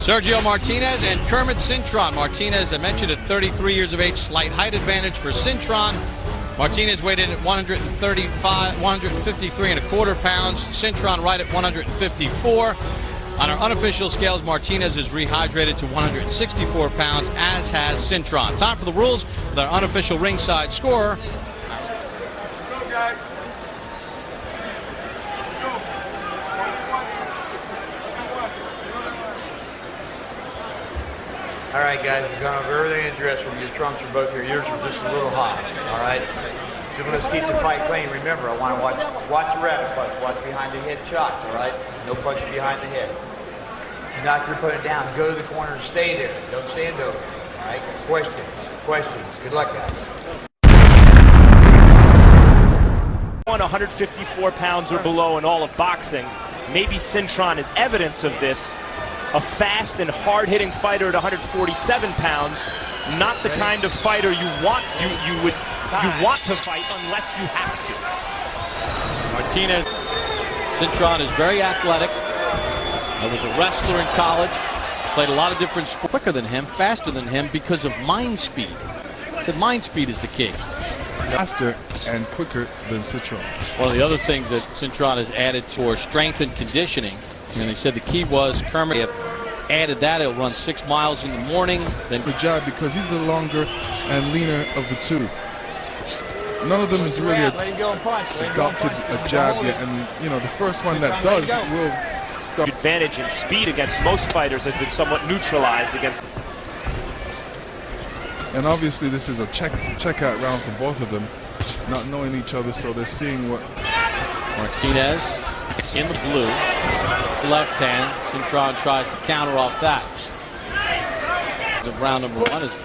Sergio Martinez and Kermit Cintron. Martinez, I mentioned, at 33 years of age, slight height advantage for Cintron. Martinez weighed in at 153.25 pounds. Cintron right at 154. On our unofficial scales, Martinez is rehydrated to 164 pounds, as has Cintron. Time for the rules with our unofficial ringside scorer. All right, guys, we're going over everything in the dressing room. Your trunks are both here. Yours are just a little high, all right? Just want to keep the fight clean. Remember, I want to watch the ref punch. Watch behind the head shots, all right? No punching behind the head. If you're not going to put it down, go to the corner and stay there. Don't stand over, all right? Questions. Good luck, guys. 154 pounds or below in all of boxing. Maybe Cintron is evidence of this. A fast and hard-hitting fighter at 147 pounds, not the kind of fighter you want to fight unless you have to. Martinez, Cintron is very athletic. I was a wrestler in college, played a lot of different sports. Quicker than him, faster than him because of mind speed. I said mind speed is the key. Faster and quicker than Cintron. One of the other things that Cintron has added to our strength and conditioning, and they said the key was Kermit have added that. He'll run 6 miles in the morning. Then the jab, because he's the longer and leaner of the two. None of them has really adopted a jab yet, and you know the first one that does will stop. Advantage in speed against most fighters has been somewhat neutralized against. And obviously this is a checkout round for both of them, not knowing each other, so they're seeing what. Martinez in the blue, left hand. Cintron tries to counter off that. Round number one, as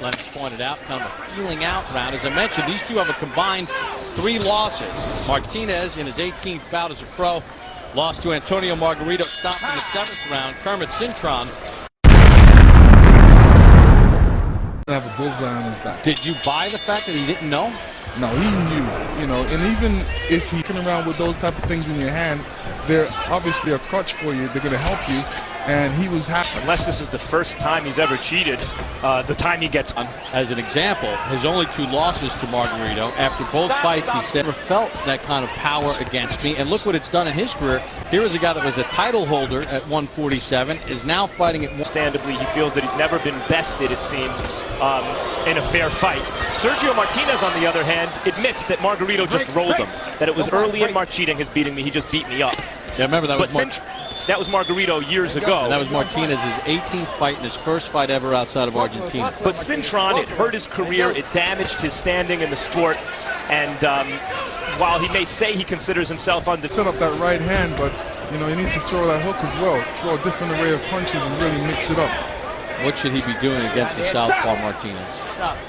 Lennox pointed out, kind of a feeling out round. As I mentioned, these two have a combined 3 losses. Martinez, in his 18th bout as a pro, lost to Antonio Margarito, stopped in the 7th round. Kermit Cintron have a bullseye on his back. Did you buy the fact that he didn't know? No, he knew, you know, and even if he's coming around with those type of things in your hand, they're obviously a crutch for you. They're going to help you, and he was happy. Unless this is the first time he's ever cheated, the time he gets. As an example, his only 2 losses to Margarito. After both fights, he said, never felt that kind of power against me, and look what it's done in his career. Here is a guy that was a title holder at 147, is now fighting at. Understandably, he feels that he's never been bested, it seems, in a fair fight. Sergio Martinez, on the other hand, admits that Margarito just rolled him. That it was early in cheating his beating me. He just beat me up. Yeah, remember that was. That was Margarito years ago. And that was Martinez's 18th fight and his first fight ever outside of Argentina. But Cintron, it hurt his career, it damaged his standing in the sport, and while he may say he considers himself set up that right hand, but you know he needs to throw that hook as well, throw a different array of punches and really mix it up. What should he be doing against the southpaw Martinez?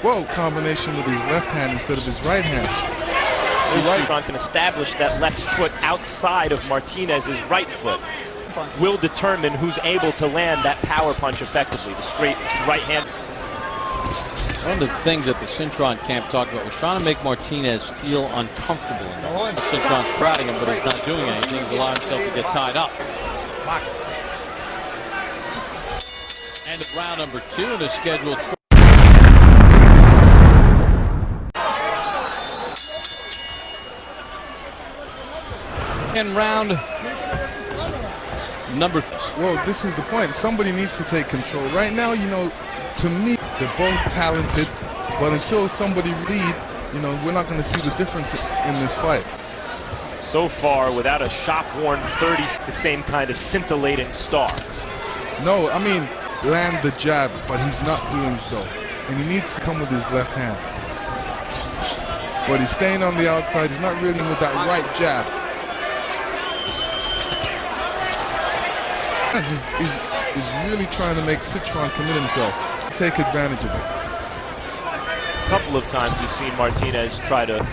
Well, combination with his left hand instead of his right hand. Cintron can establish that left foot outside of Martinez's right foot. Will determine who's able to land that power punch effectively, the straight right hand. One of the things that the Cintron camp talked about was trying to make Martinez feel uncomfortable. Cintron's crowding him, but he's not doing anything. He's allowing himself to get tied up. End of round number 2 in the schedule. And round number. Well, this is the point. Somebody needs to take control. Right now, you know, to me, they're both talented, but until somebody lead, you know, we're not going to see the difference in this fight. So far, without a shop-worn 30, the same kind of scintillating star. No, I mean, land the jab, but he's not doing so. And he needs to come with his left hand. But he's staying on the outside. He's not really with that right jab. He's really trying to make Cintron commit himself, take advantage of it. A couple of times we've seen Martinez try to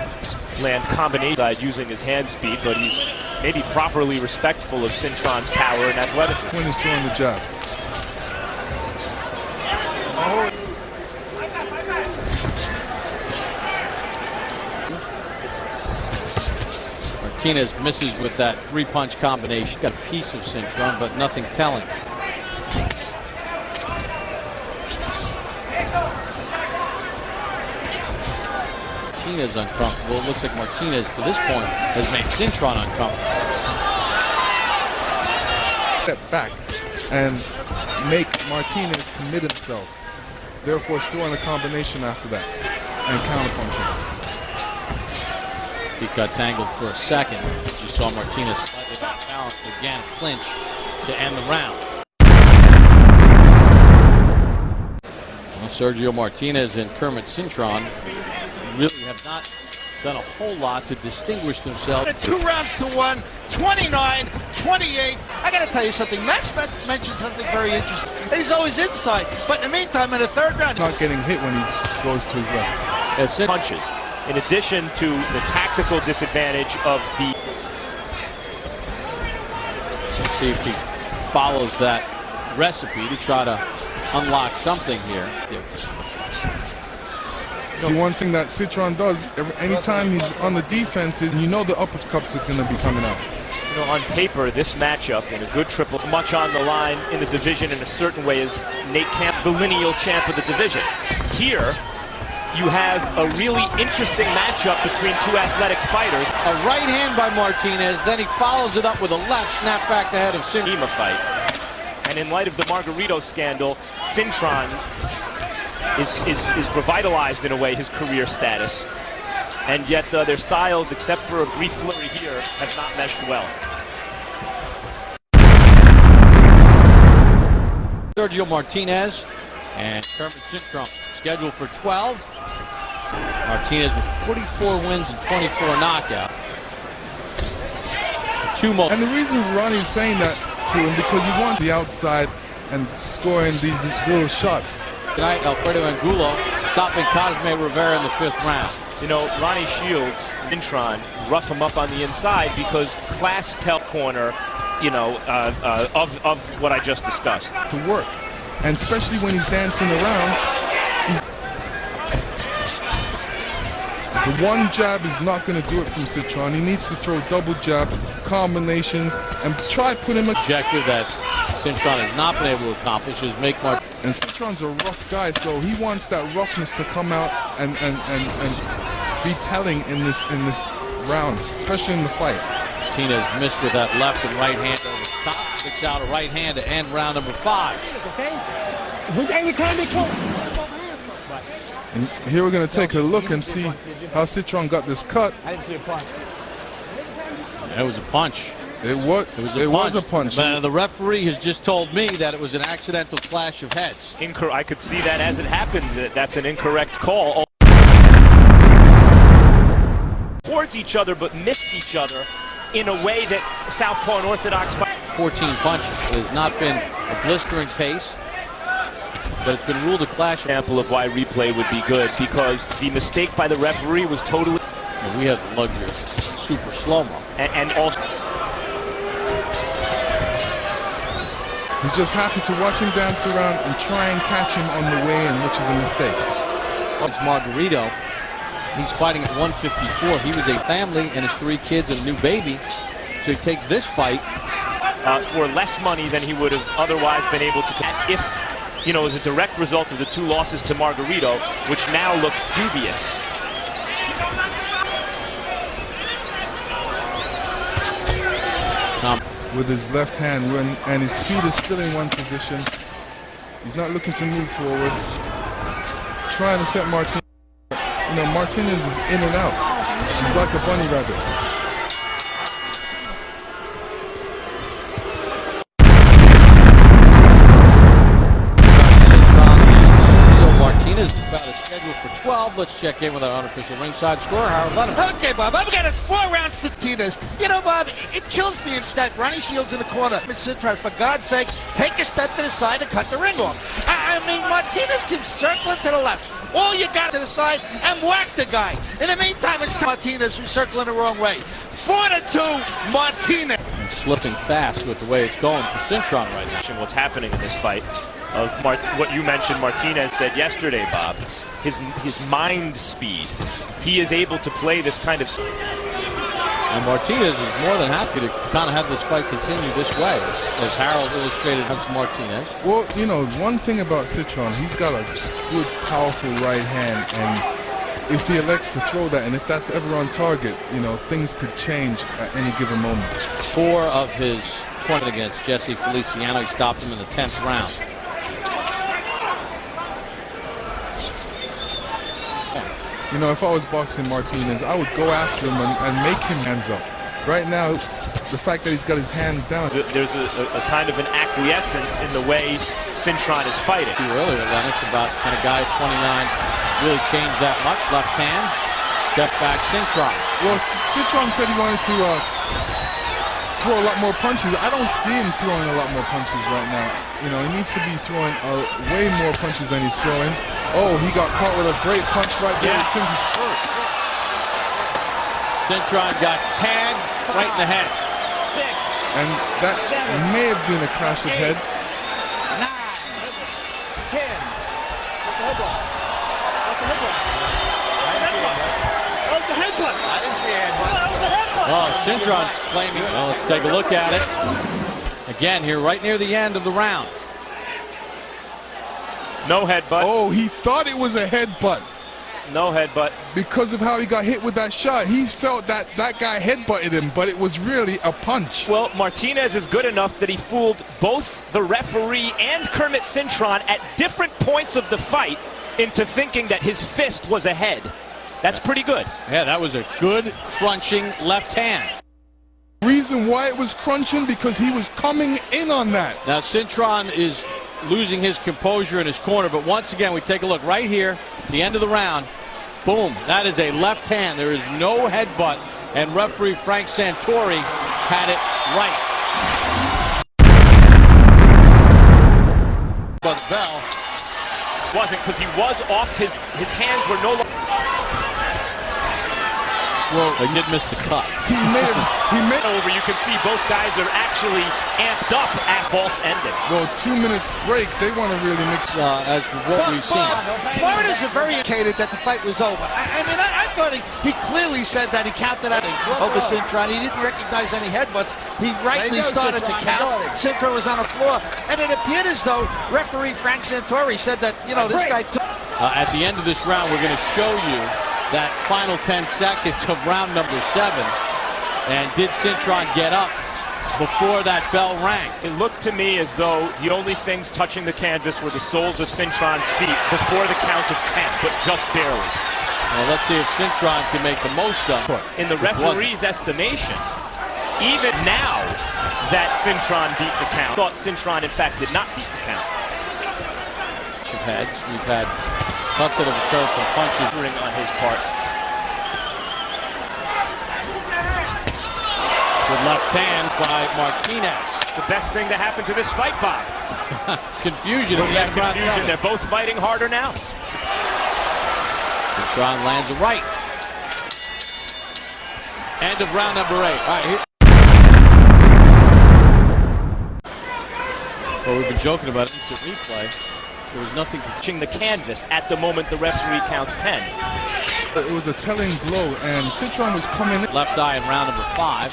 land combination using his hand speed, but he's maybe properly respectful of Cintron's power and athleticism. When he's throwing the jab. Martinez misses with that 3-punch combination. Got a piece of Cintron, but nothing telling. Martinez uncomfortable. It looks like Martinez, to this point, has made Cintron uncomfortable. Step back and make Martinez commit himself. Therefore, throwing a combination after that and counterpunching. Feet got tangled for a second. You saw Martinez slightly off balance again, clinch to end the round. Well, Sergio Martinez and Kermit Cintron really have not done a whole lot to distinguish themselves. 2 rounds to 1, 29-28. I got to tell you something. Max mentioned something very interesting. He's always inside, but in the meantime, in the 3rd round, not getting hit when he goes to his left. As punches, in addition to the tactical disadvantage of the. Let's see if he follows that recipe to try to unlock something here. See, one thing that Cintron does, anytime he's on the defense, is you know the uppercuts are going to be coming out. You know, on paper, this matchup in a good triple, much on the line in the division in a certain way as Nate Camp, the lineal champ of the division. Here, you have a really interesting matchup between 2 athletic fighters. A right hand by Martinez, then he follows it up with a left snap back the head of Cintron. Fight. And in light of the Margarito scandal, Cintron is revitalized in a way, his career status. And yet their styles, except for a brief flurry here, have not meshed well. Sergio Martinez and Kermit Cintron scheduled for 12. Martinez with 44 wins and 24 knockouts. And the reason Ronnie's saying that to him because he wants the outside and scoring these little shots. Tonight, Alfredo Angulo stopping Cosme Rivera in the 5th round. You know, Ronnie Shields, Cintron, rough him up on the inside because class tell corner, you know, of what I just discussed. To work, and especially when he's dancing around. The one jab is not going to do it from Cintron. He needs to throw double jabs, combinations, and try put him. Objective that Cintron has not been able to accomplish is make Martinez. And Cintron's a rough guy, so he wants that roughness to come out and be telling in this round, especially in the fight. Martinez missed with that left and right hand over the top. Sticks out a right hand to end round number 5. And here we're going to take a look and see how Cintron got this cut. I didn't see a punch. It was a punch. It was a punch. But the referee has just told me that it was an accidental clash of heads. I could see that as it happened. That's an incorrect call. Towards each other, but missed each other in a way that Southpaw and Orthodox fight. 14 punches. It has not been a blistering pace, but it's been ruled a clash. Example of why replay would be good, because the mistake by the referee was totally. We have the luxury of super slow-mo. And also. He's just happy to watch him dance around and try and catch him on the way in, which is a mistake. It's Margarito. He's fighting at 154. He was a family and his 3 kids and a new baby. So he takes this fight for less money than he would have otherwise been able to. If, you know, as a direct result of the 2 losses to Margarito, which now look dubious. With his left hand, and his feet is still in one position. He's not looking to move forward. Trying to set Martinez. You know, Martinez is in and out. He's like a bunny rabbit. Martinez about a schedule for 12. Let's check in with our unofficial ringside scorer, Howard Lennon. Okay, Bob, I've got it 4 rounds to Martinez. You know, Bob, it kills me that Ronnie Shields in the corner. Cintron, for God's sake, take a step to the side and cut the ring off. I mean, Martinez keeps circling to the left. All you got to the side and whack the guy. In the meantime, it's Martinez who's circling the wrong way. 4-2, Martinez. And slipping fast with the way it's going for Cintron right now. What's happening in this fight of what you mentioned Martinez said yesterday, Bob, his mind speed. He is able to play this kind of. And Martinez is more than happy to kind of have this fight continue this way, as Harold illustrated against Martinez. Well, you know, one thing about Cintron, he's got a good, powerful right hand, and if he elects to throw that, and if that's ever on target, you know, things could change at any given moment. 4 of his 20 against Jesse Feliciano. He stopped him in the 10th round. You know, if I was boxing Martinez, I would go after him and make him hands up. Right now, the fact that he's got his hands down. There's a kind of an acquiescence in the way Cintron is fighting. Earlier, Lennox, about kind of guy 29 really changed that much. Left hand, step back Cintron. Well, Cintron said he wanted to throw a lot more punches. I don't see him throwing a lot more punches right now. You know, he needs to be throwing way more punches than he's throwing. Oh, he got caught with a great punch right there. Yeah. His thing is hurt. Cintron got tagged right in the head. 6. And that may have been a clash of heads. 9. 10. That's a headbutt. That's a headbutt. That's a headbutt. I didn't see a headbutt. That was a headbutt. Oh, Cintron's claiming. Well, let's take a look at it. Again, here right near the end of the round. No headbutt. Oh, he thought it was a headbutt. No headbutt. Because of how he got hit with that shot, he felt that that guy headbutted him, but it was really a punch. Well, Martinez is good enough that he fooled both the referee and Kermit Cintron at different points of the fight into thinking that his fist was a head. That's pretty good. Yeah, that was a good crunching left hand. Reason why it was crunching, because he was coming in on that. Now, Cintron is losing his composure in his corner, but once again, we take a look right here, the end of the round. Boom, that is a left hand. There is no headbutt, and referee Frank Santori had it right. But Bell Wasn't, because he was off, his hands were no longer. Well, they did miss the cut. He may Over, you can see both guys are actually amped up at false ending. well, 2 minutes break, they want to really mix. As what we've seen. Florida's very indicated that the fight was over. I thought he clearly said that he counted out over Cintron. He didn't recognize any headbutts. He rightly started to count. Cintron was on the floor. And it appeared as though referee Frank Santori said that, you know, this guy took. At the end of this round, we're going to show you that final 10 seconds of round number 7. And did Cintron get up before that bell rang? It looked to me as though the only things touching the canvas were the soles of Cintron's feet before the count of 10, but just barely. Well, let's see if Cintron can make the most of it. In the referee's estimation, even now that Cintron beat the count, thought Cintron in fact did not beat the count. We've had cuts that have occurred from punches On his part. Good left hand by Martinez. The best thing to happen to this fight, Bob. Confusion. At the end of round Confusion. 7. They're both fighting harder now. Cintron lands a right. End of round number 8. All right, here. Well, we've been joking about instant replay. There was nothing Touching the canvas at the moment the referee counts 10. It was a telling blow, and Cintron was coming in. left eye in round number 5.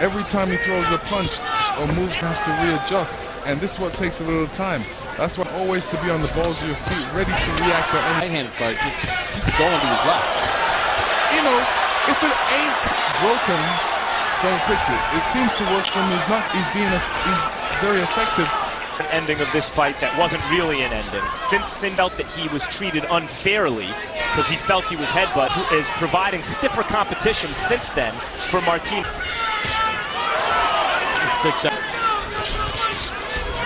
Every time he throws a punch or moves, has to readjust, and this is what takes a little time. That's why always to be on the balls of your feet, ready to react to any. Right-handed fighter just keeps going to his left. You know, if it ain't broken, don't fix it. It seems to work for him. He's very effective. An ending of this fight that wasn't really an ending. Since Sin felt that he was treated unfairly because he felt he was headbutt, is providing stiffer competition since then for Martinez.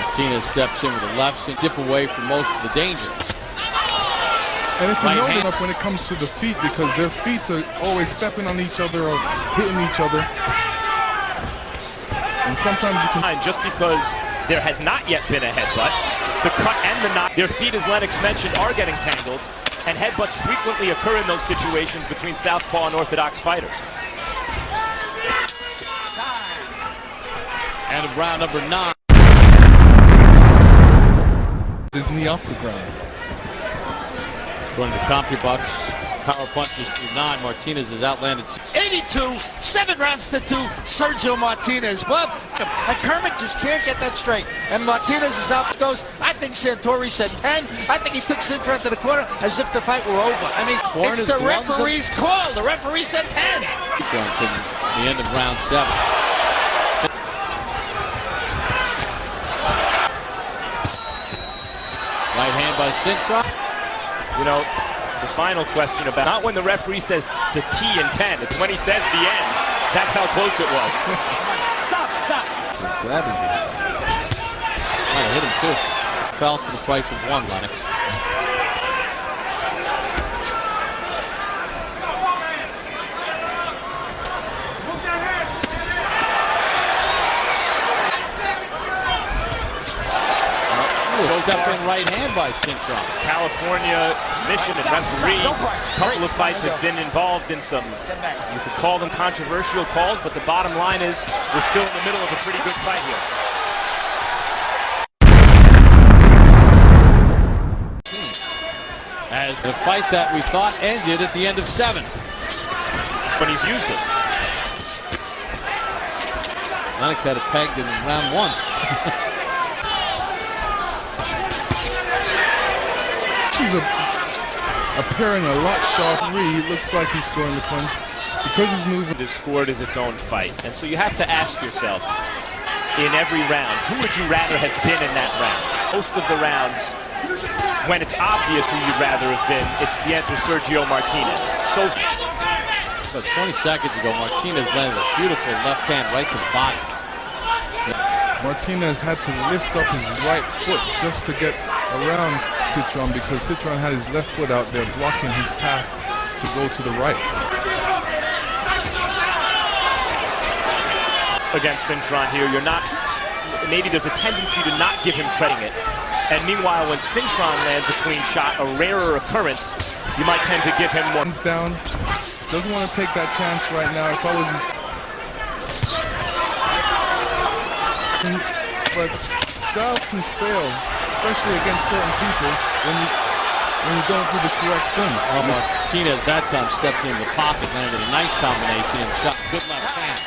Martinez steps in with the left, so dip away from most of the danger. And if you Right know hand. enough when it comes to the feet, because their feet are always stepping on each other or hitting each other. And sometimes you can. Just because there has not yet been a headbutt, the cut and the knock, their feet, as Lennox mentioned, are getting tangled, and headbutts frequently occur in those situations between southpaw and orthodox fighters. End of round number 9. His knee off the ground. According to CompuBucks, power punches through 9. Martinez has outlanded 8 82, 7 rounds to 2, Sergio Martinez. Bob, and Kermit just can't get that straight. And Martinez is out, goes, I think Santori said 10. I think he took Cintron to the corner as if the fight were over. I mean, it's the referee's call. The referee said 10. Points in the end of round 7. Right hand by Cintron. You know, the final question about not when the referee says the T in 10. It's when he says the end. That's how close it was. Stop. Grabbing him. Might have hit him too. Fell for the price of 1, Lennox. Step-in right hand by Cintron. California commission and referee. A couple of fights have been involved in some, you could call them controversial calls, but the bottom line is we're still in the middle of a pretty good fight here. As the fight that we thought ended at the end of 7. When he's used it. Lennox had it pegged in round 1. He's appearing a lot sharper. He looks like he's scoring the points because he's moving. It is scored as its own fight, and so you have to ask yourself in every round, who would you rather have been in that round? Most of the rounds, when it's obvious who you'd rather have been, it's the answer Sergio Martinez. So about 20 seconds ago, Martinez landed a beautiful left hand right to the body. Martinez had to lift up his right foot just to get around Cintron because Cintron had his left foot out there blocking his path to go to the right. Against Cintron here, you're not, maybe there's a tendency to not give him credit. And meanwhile, when Cintron lands a clean shot, a rarer occurrence, you might tend to give him more. Hands down, doesn't want to take that chance right now. If I was his... But styles can fail, especially against certain people when you don't do the correct thing. Well, Martinez that time stepped in the pocket, landed a nice combination and shot good left hand.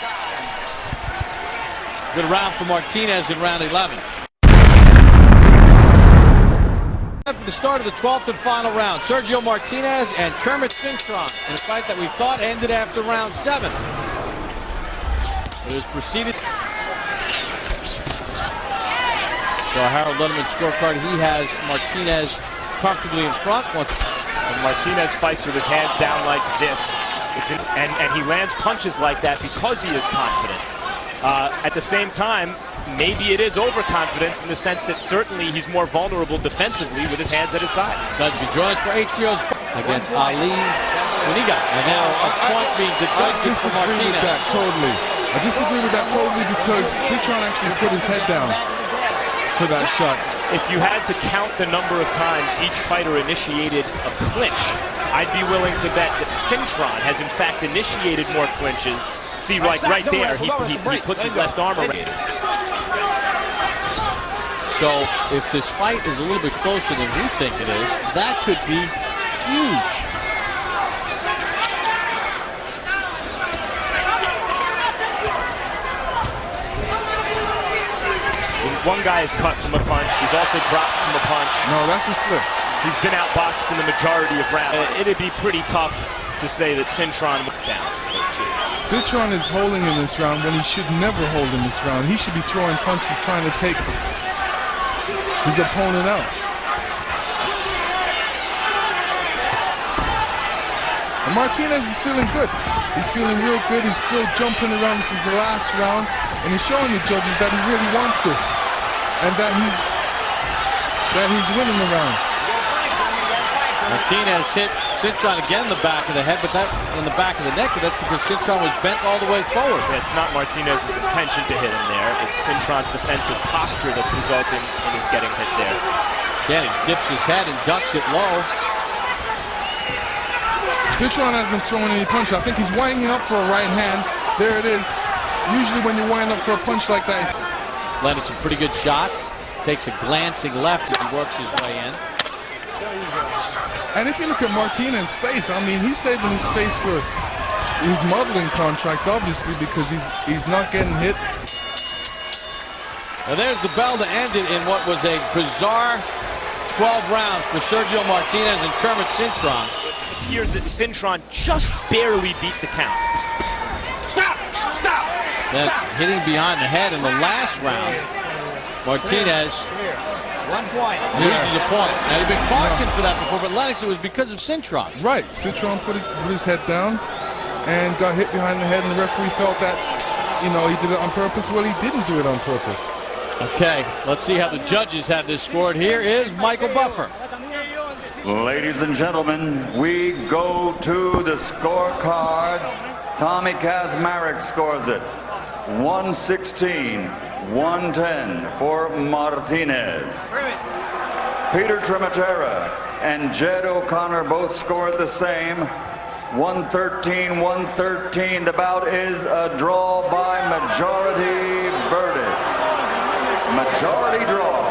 Good round for Martinez in round 11. For the start of the 12th and final round, Sergio Martinez and Kermit Cintron in a fight that we thought ended after round 7. It was preceded. So Harold Letterman scorecard, he has Martinez comfortably in front. When Martinez fights with his hands down like this, and he lands punches like that because he is confident. At the same time, maybe it is overconfidence in the sense that certainly he's more vulnerable defensively with his hands at his side. Glad to be joined for HBO's against Ali Waniga. And now a point being deducted for Martinez. I disagree with that totally because Cintron actually put his head down for that shot. If you had to count the number of times each fighter initiated a clinch, I'd be willing to bet that Cintron has in fact initiated more clinches. See, like right there, he puts his left arm around it. So if this fight is a little bit closer than we think it is, that could be huge. One guy is cut from a punch. He's also dropped from a punch. No, that's a slip. He's been outboxed in the majority of rounds. It'd be pretty tough to say that Cintron went down. Cintron is holding in this round when he should never hold in this round. He should be throwing punches trying to take his opponent out. And Martinez is feeling good. He's feeling real good. He's still jumping around. This is the last round. And he's showing the judges that he really wants this. And that he's winning the round. Martinez hit Cintron again in the back of the head, but that in the back of the neck, but that's because Cintron was bent all the way forward. It's not Martinez's intention to hit him there. It's Cintron's defensive posture that's resulting in his getting hit there. Again, he dips his head and ducks it low. Cintron hasn't thrown any punch. I think he's winding up for a right hand. There it is. Usually when you wind up for a punch like that, landed some pretty good shots. Takes a glancing left as he works his way in. And if you look at Martinez's face, I mean, he's saving his face for he's muddling contracts, obviously, because he's not getting hit. Now there's the bell to end it in what was a bizarre 12 rounds for Sergio Martinez and Kermit Cintron. It appears that Cintron just barely beat the count. Stop! Stop! Then Stop! hitting behind the head in the last round, Martinez 1 point. loses a point. Now he'd been cautioned for that before, but Lennox, it was because of Cintron. Right, Cintron put his head down and got hit behind the head, and the referee felt that, you know, he did it on purpose. Well, he didn't do it on purpose. Okay, let's see how the judges had this scored. Here is Michael Buffer. Ladies and gentlemen, we go to the scorecards. Tommy Kazmarek scores it 116-110 for Martinez. Peter Trematera and Jed O'Connor both scored the same, 113-113. The bout is a draw by majority verdict. Majority draw.